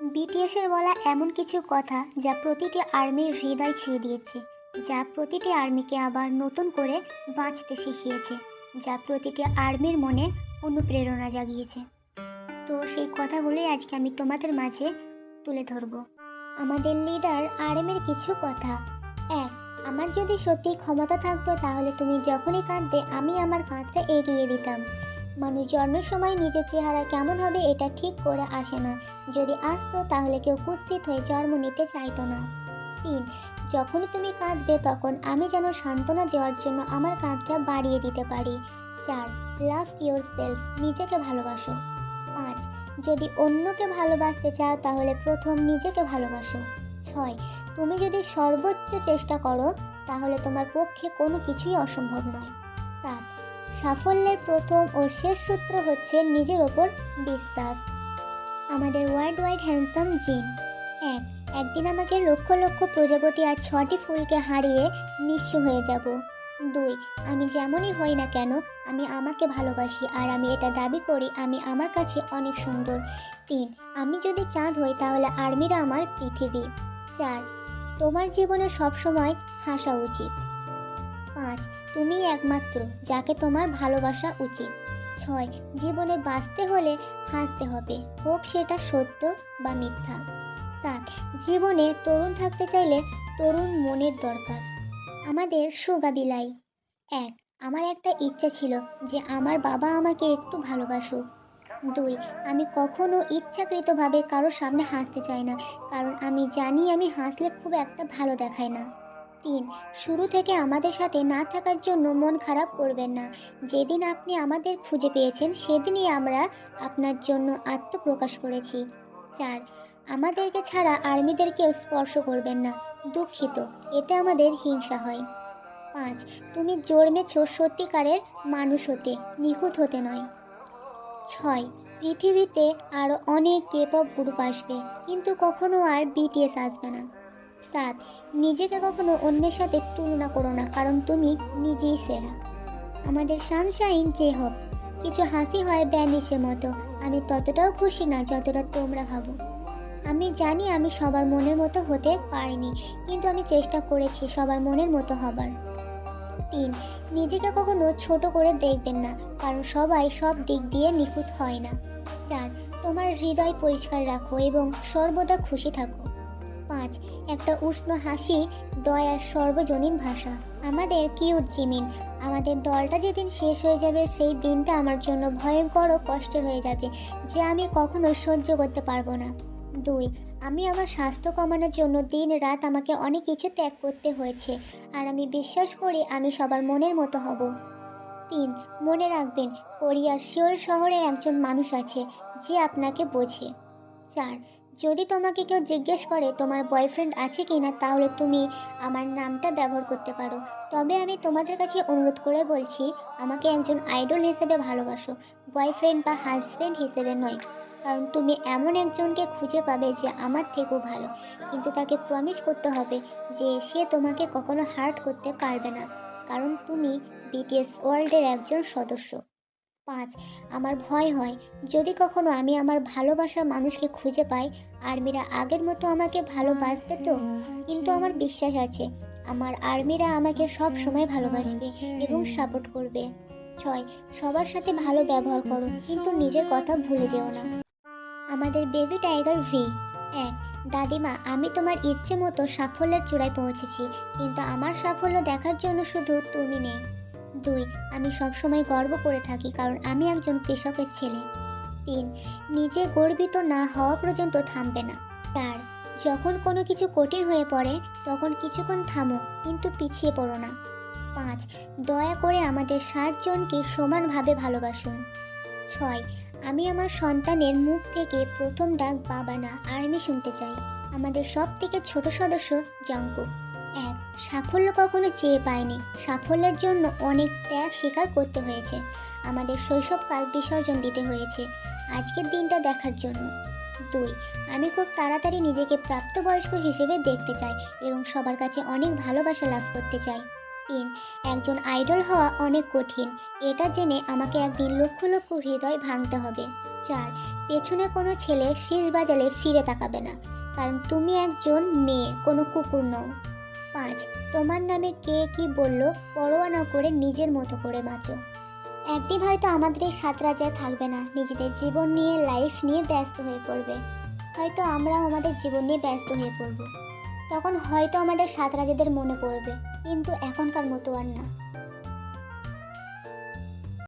বিটিএসের বলা এমন কিছু কথা যা প্রতিটি আর্মির হৃদয় ছুঁয়ে দিয়েছে, যা প্রতিটি আর্মিকে আবার নতুন করে বাঁচতে শিখিয়েছে, যা প্রতিটি আর্মির মনে অনুপ্রেরণা জাগিয়েছে। তো সেই কথাগুলোই আজকে আমি তোমাদের মাঝে তুলে ধরব। আমাদের লিডার আর্মির কিছু কথা। এক, আমার যদি সত্যি ক্ষমতা থাকতো তাহলে তুমি যখনই কাঁদতে আমি আমার কাঁধটা এগিয়ে দিতাম। মানুষ জন্মের সময় নিজের চেহারা কেমন হবে এটা ঠিক করে আসে না, যদি আসতো তাহলে কেউ কুৎসিত হয়ে জন্ম নিতে চাইতো না। তিন, যখনই তুমি কাঁদবে তখন আমি যেন সান্ত্বনা দেওয়ার জন্য আমার কাঁধটা বাড়িয়ে দিতে পারি। চার, লাভ ইয়োর সেলফ, নিজেকে ভালোবাসো। পাঁচ, যদি অন্যকে ভালোবাসতে চাও তাহলে প্রথম নিজেকে ভালোবাসো। ছয়, তুমি যদি সর্বোচ্চ চেষ্টা করো তাহলে তোমার পক্ষে কোনো কিছুই অসম্ভব নয়। সাত, সাফল্যের প্রথম ও শেষ সূত্র হচ্ছে নিজের ওপর বিশ্বাস। আমাদের ওয়ার্ল্ড ওয়াইড হ্যান্ডসাম জিন। এক, একদিন আমাকে লক্ষ লক্ষ প্রজাপতি আর 6টি ফুলকে হারিয়ে নিঃস্ব হয়ে যাব। দুই, আমি যেমনই হই না কেন আমি আমাকে ভালোবাসি আর আমি এটা দাবি করি আমি আমার কাছে অনেক সুন্দর। তিন, আমি যদি চাঁদ হই তাহলে আর্মিরা আমার পৃথিবী। চার, তোমার জীবনে সবসময় হাসা উচিত। পাঁচ, তুমি একমাত্র যাকে তোমার ভালোবাসা উচিত। ছয়, জীবনে বাঁচতে হলে হাসতে হবে, হোক সেটা সত্য বা মিথ্যা। সাত, জীবনে তরুণ থাকতে চাইলে তরুণ মনের দরকার। আমাদের সুগা বিলাই। এক, আমার একটা ইচ্ছা ছিল যে আমার বাবা আমাকে একটু ভালোবাসুক। দুই, আমি কখনো ইচ্ছাকৃতভাবে কারোর সামনে হাসতে চাই না, কারণ আমি জানি আমি হাসলে খুব একটা ভালো দেখায় না। তিন, শুরু থেকে আমাদের সাথে না থাকার জন্য মন খারাপ করবেন না, যেদিন আপনি আমাদের খুঁজে পেয়েছেন সেদিনই আমরা আপনার জন্য আত্মপ্রকাশ করেছি। চার, আমাদেরকে ছাড়া আর্মিদের কেউ স্পর্শ করবেন না, দুঃখিত, এতে আমাদের হিংসা হয়। পাঁচ, তুমি জন্মেছ সত্যিকারের মানুষ হতে, নিখুঁত হতে নয়। ছয়, পৃথিবীতে আরও অনেক কেপপ গ্রুপ আসবে কিন্তু কখনো আর বিটিএস আসবে না। সাত, নিজেকে কখনো অন্যের সাথে তুলনা করো না, কারণ তুমি নিজেই সেরা। আমাদের সানশাইন যে হোক, কিছু হাসি হয় ব্যান্ডিসের মতো, আমি ততটাও খুশি না যতটা তোমরা ভাবো। আমি জানি আমি সবার মনের মতো হতে পারিনি, কিন্তু আমি চেষ্টা করেছি সবার মনের মতো হবার। তিন, নিজেকে কখনো ছোট করে দেখবেন না, কারণ সবাই সব দিক দিয়ে নিখুঁত হয় না। চার, তোমার হৃদয় পরিষ্কার রাখো এবং সর্বদা খুশি থাকো। পাঁচ, একটা উষ্ণ হাসি দয়ার সর্বজনীন ভাষা। আমাদের কিউট জিমিন, আমাদের দলটা যেদিন শেষ হয়ে যাবে সেই দিনটা আমার জন্য ভয়ঙ্কর ও কষ্টের হয়ে যাবে, যে আমি কখনো সহ্য করতে পারবো না। দুই, আমি আমার স্বাস্থ্য কমানোর জন্য দিন রাত আমাকে অনেক কিছু ত্যাগ করতে হয়েছে, আর আমি বিশ্বাস করি আমি সবার মনের মতো হব। তিন, মনে রাখবেন কোরিয়ার সিওল শহরে একজন মানুষ আছে যে আপনাকে বোঝে। চার, যদি তোমাকে কেউ জিজ্ঞেস করে তোমার বয়ফ্রেন্ড আছে কি না তাহলে তুমি আমার নামটা ব্যবহার করতে পারো, তবে আমি তোমাদের কাছে অনুরোধ করে বলছি আমাকে একজন আইডল হিসেবে ভালোবাসো, বয়ফ্রেন্ড বা হাজব্যান্ড হিসেবে নয়, কারণ তুমি এমন একজনকে খুঁজে পাবে যে আমার থেকেও ভালো, কিন্তু তাকে প্রমিস করতে হবে যে সে তোমাকে কখনো হার্ট করতে পারবে না, কারণ তুমি বিটিএস ওয়ার্ল্ডের একজন সদস্য। পাঁচ, আমার ভয় হয় যদি কখনো আমি আমার ভালোবাসার মানুষকে খুঁজে পাই, আর্মিরা আগের মতো আমাকে ভালোবাসবে তো, কিন্তু আমার বিশ্বাস আছে আমার আর্মিরা আমাকে সব সময় ভালোবাসবে এবং সাপোর্ট করবে। ছয়, সবার সাথে ভালো ব্যবহার করো কিন্তু নিজের কথা ভুলে যেও না। আমাদের বেবি টাইগার ভি। এক, দাদিমা, আমি তোমার ইচ্ছে মতো সাফল্যের চূড়ায় পৌঁছেছি, কিন্তু আমার সাফল্য দেখার জন্য শুধু তুমি নেই। দুই, আমি সবসময় গর্ব করে থাকি কারণ আমি একজন কৃষকের ছেলে। তিন, নিজে গর্বিত না হওয়া পর্যন্ত থামবে না। চার, যখন কোনো কিছু কঠিন হয়ে পড়ে তখন কিছুক্ষণ থামো কিন্তু পিছিয়ে পড়ো না। পাঁচ, দয়া করে আমাদের 7 জনকে সমানভাবে ভালোবাসুন। ছয়, আমি আমার সন্তানের মুখ থেকে প্রথম ডাক বাবা না আর্মি শুনতে চাই। আমাদের সব থেকে ছোট সদস্য জঙ্কুক। এক, সাফল্য কখনো চেয়ে পায়নি, সাফল্যের জন্য অনেক ত্যাগ স্বীকার করতে হয়েছে, আমাদের শৈশবকাল বিসর্জন দিতে হয়েছে আজকের দিনটা দেখার জন্য। দুই, আমি খুব তাড়াতাড়ি নিজেকে প্রাপ্তবয়স্ক হিসেবে দেখতে চাই এবং সবার কাছে অনেক ভালোবাসা লাভ করতে চাই। তিন, একজন আইডল হওয়া অনেক কঠিন, এটা জেনে আমাকে একদিন লক্ষ লক্ষ হৃদয় ভাঙতে হবে। 4. পেছনে কোনো ছেলে শীষ বাজালে ফিরে তাকাবে না, কারণ তুমি একজন মেয়ে, কোনো কুকুর নও। 5. তোমার নামে কে কি বলল পরোয়া না করে নিজের মতো করে বাঁচো। একদিন হয়তো আমাদের এই 7 রাজায় থাকবে না, নিজেদের জীবন নিয়ে, লাইফ নিয়ে ব্যস্ত হয়ে পড়বে। হয়তো আমরাও আমাদের জীবন নিয়ে ব্যস্ত হয়ে পড়ব। তখন হয়তো আমাদের 7 রাজাদের মনে পড়বে, কিন্তু এখনকার মতো আর না।